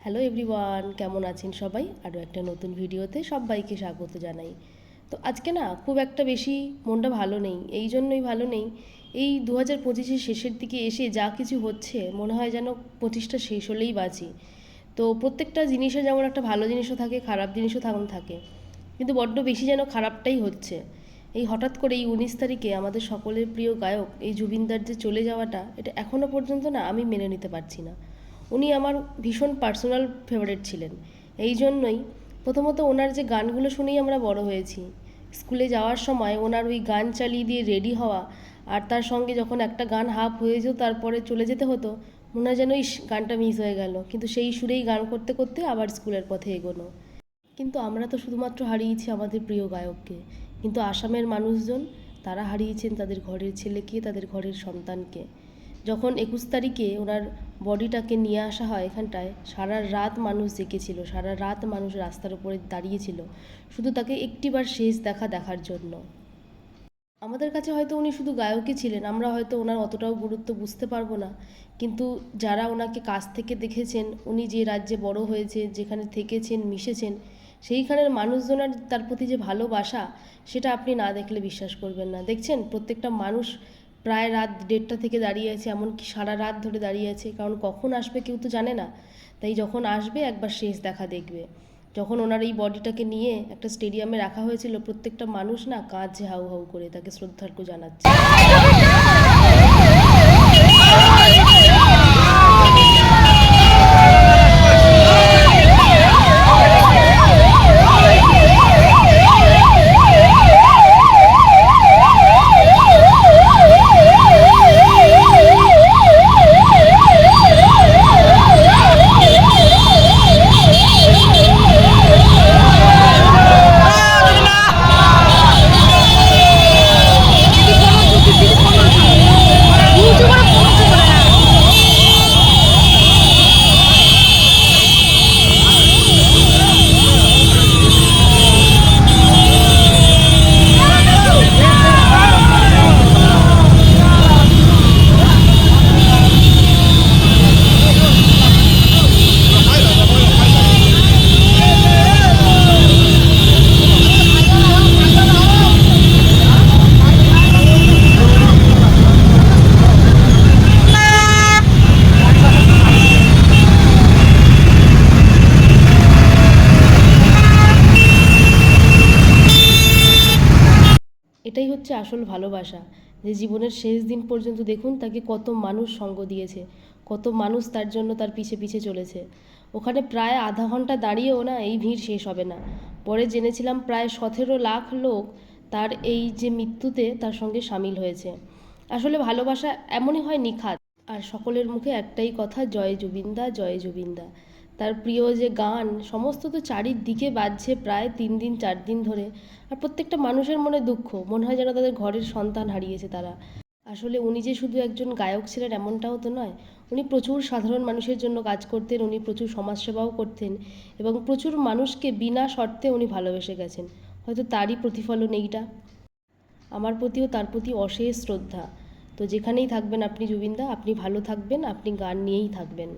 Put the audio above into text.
Hello everyone, কেমন আছেন সবাই? আরও একটা নতুন ভিডিওতে সবাইকে স্বাগত জানাই। তো আজকে না খুব একটা বেশি মনটা ভালো নেই। এই জন্যই ভালো নেই, এই 2025-এর শেষের দিকে এসে যা কিছু হচ্ছে মনে হয় যেন 25টা শেষ হলেই বাঁচি। তো প্রত্যেকটা জিনিসে যেমন একটা ভালো জিনিসও থাকে, খারাপ জিনিসও থাকে, কিন্তু বড্ড বেশি যেন খারাপটাই হচ্ছে। এই হঠাৎ করে এই 19 তারিখে আমাদের সকলের প্রিয় গায়ক এই জুবিনদার যে চলে যাওয়াটা, এটা এখনও পর্যন্ত না আমি মেনে নিতে পারছি না। উনি আমার ভীষণ পার্সোনাল ফেভারিট ছিলেন। এই জন্যই প্রথমত ওনার যে গানগুলো শুনেই আমরা বড় হয়েছি। স্কুলে যাওয়ার সময় ওনার ওই গান চালিয়ে দিয়ে রেডি হওয়া, আর তার সঙ্গে যখন একটা গান হাফ হয়ে যেত তারপরে চলে যেতে হতো, মনে হয় যেন এই গানটা মিস হয়ে গেল, কিন্তু সেই সুরেই গান করতে করতে আবার স্কুলের পথে এগোনো। কিন্তু আমরা তো শুধুমাত্র হারিয়েছি আমাদের প্রিয় গায়ককে, কিন্তু আসামের মানুষজন, তারা হারিয়েছেন তাদের ঘরের ছেলেকে, তাদের ঘরের সন্তানকে। যখন 21 তারিখে ওনার বডিটাকে নিয়ে আসা হয় এখানটায়, সারা রাত মানুষ জেগেছিল, সারা রাত মানুষ রাস্তার উপরে দাঁড়িয়েছিল শুধু তাকে একটিবার শেষ দেখার জন্য। আমাদের কাছে হয়তো উনি শুধু গায়কই ছিলেন, আমরা হয়তো ওনার অতটাও গুরুত্ব বুঝতে পারবো না, কিন্তু যারা ওনাকে কাছ থেকে দেখেছেন, উনি যে রাজ্যে বড় হয়েছে, যেখানে থেকেছেন, মিশেছেন, সেইখানের মানুষজনের তার প্রতি যে ভালোবাসা, সেটা আপনি না দেখলে বিশ্বাস করবেন না। দেখছেন প্রত্যেকটা মানুষ প্রায় রাত 1:30টা থেকে দাঁড়িয়ে আছে, এমনকি সারা রাত ধরে দাঁড়িয়ে আছে, কারণ কখন আসবে কেউ তো জানে না। তাই যখন আসবে একবার শেষ দেখা দেখবে। যখন ওনার এই বডিটাকে নিয়ে একটা স্টেডিয়ামে রাখা হয়েছিল, প্রত্যেকটা মানুষ না কাঁদছে হাউ হাউ করে, তাকে শ্রদ্ধার্ঘ্য জানাচ্ছে। এটাই হচ্ছে আসল ভালোবাসা, যে জীবনের শেষ দিন পর্যন্ত দেখুন তাকে কত মানুষ সঙ্গ দিয়েছে, কত মানুষ তার জন্য তার পিছে পিছে চলেছে। ওখানে প্রায় আধা ঘন্টা দাঁড়িয়েও না এই ভিড় শেষ হবে না। পরে জেনেছিলাম প্রায় 17 লাখ লোক তার এই যে মৃত্যুতে তার সঙ্গে সামিল হয়েছে। আসলে ভালোবাসা এমনই হয় নিখাদ, আর সকলের মুখে একটাই কথা, জয় জুবিনদা, জয় জুবিনদা। তার প্রিয় যে গান সমস্ত তো চারিদিকে বাজছে প্রায় 3 দিন 4 দিন ধরে, আর প্রত্যেকটা মানুষের মনে দুঃখ, মনে হয় যেন তাদের ঘরের সন্তান হারিয়েছে তারা। আসলে উনি যে শুধু একজন গায়ক ছিলেন এমনটাও তো নয়, উনি প্রচুর সাধারণ মানুষের জন্য কাজ করতেন, উনি প্রচুর সমাজসেবাও করতেন, এবং প্রচুর মানুষকে বিনা শর্তে উনি ভালোবেসে গেছেন। হয়তো তারই প্রতিফলন এইটা। আমার প্রতিও তার প্রতি অশেষ শ্রদ্ধা। তো যেখানেই থাকবেন আপনি জুবিনদা, আপনি ভালো থাকবেন, আপনি গান নিয়েই থাকবেন।